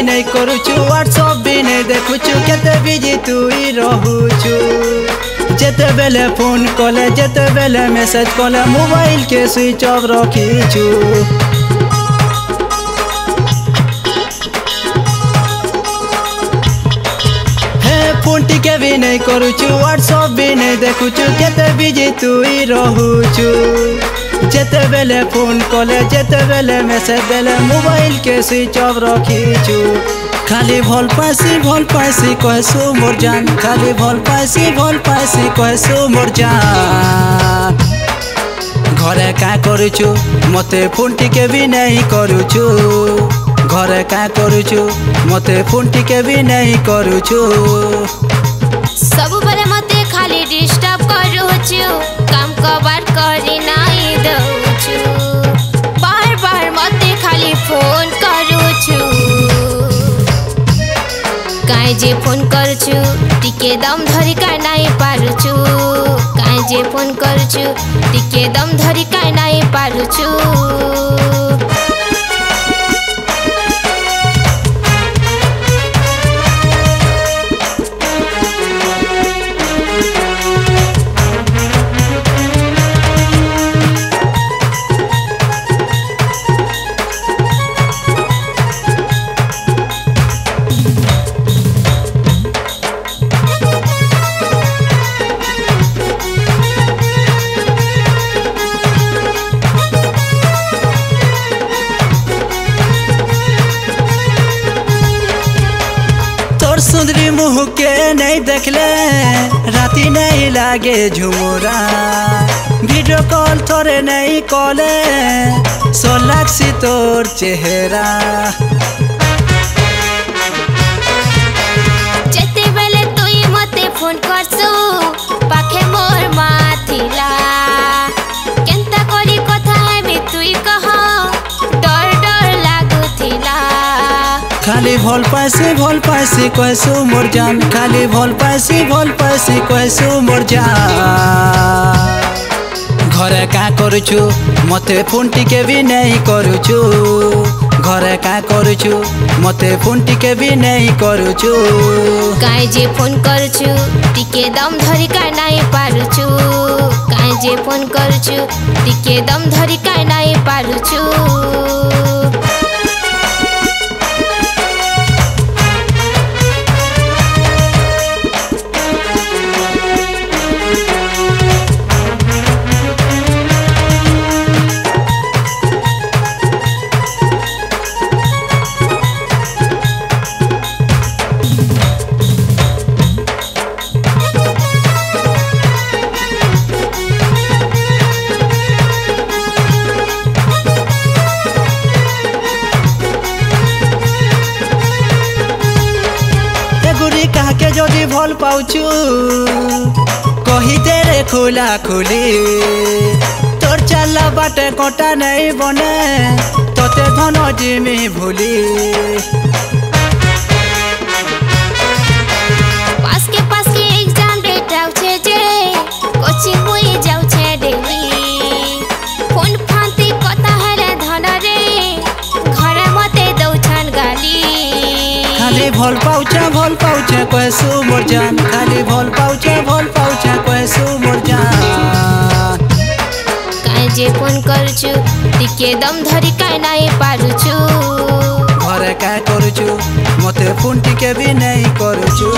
नहीं करूछु व्हाट्सएप भी नहीं देखुछु केते बिजी तू ही रहूछु जेते बेले फोन कले जेते बेले मैसेज कले मोबाइल के स्विच ऑफ रखीछु फोन टिके भी नहीं करूछु व्हाट्सएप भी नहीं देखुछु केते बिजी तू ही रहूछु जेते बेले फोन कले जेते बेले मैसेज देले मोबाइल के स्विच ऑफ रखीछु खाली भल पासी कहसु मोर जान खाली भल पासी कहसु मोर जान घरे का करूछु मते फोन टिके भी नहीं करूछु घरे का करूछु मते फोन टिके भी नहीं करूछु सब बरे मते खाली डिस्टर्ब करूछु काम कबार करी नहीं दउछु बार बार मते खाली फोन करूछु काहे जे फोन करछु टिके दम धरी का नहीं पारुछु काहे जे फोन करछु टिके दम धरी का नहीं पारुछु सुंदरी मुँह के नहीं देखले राती नहीं लागे झुमुरा वीडियो कॉल थोड़े नहीं कॉले सोलाक्षी तोर चेहरा जेते बेले तुई मते फोन करसु पाखे मोर माथिला केनता करी कथा हेबी तुई कह डर डर लागुथिला खाली भल पासी कहसु मोर जान खाली भल पासी कहसु मोर जान घरे का करूछु मते फोन टिके भी नहीं करूछु घरे का करूछु मते फोन टिके भी नहीं करूछु काहे जे फोन करछु टिके दम धरी का नहीं पारुछु काहे जे फोन करछु टिके दम धरी का नहीं पारुछु कह के जदि भल पाउछु कही दे रे खुला खुली तोर चला बाटे कोटा नहीं बने तोते धन जिमी भूली पास के एग्जाम डेट आउछे जे कोचिंग होई जाउछे डेली फोन फांती कथा हेले धन रे घरे मते दउछन गाली खाली भल पाउछे कहसु मोर जान खाली भल पाउछे कहसु मोर जान काहे जे फोन करछु टिके दम धरी काहे नहीं पारुछु घरे का करूछु मते फोन टिके भी नहीं करूछु।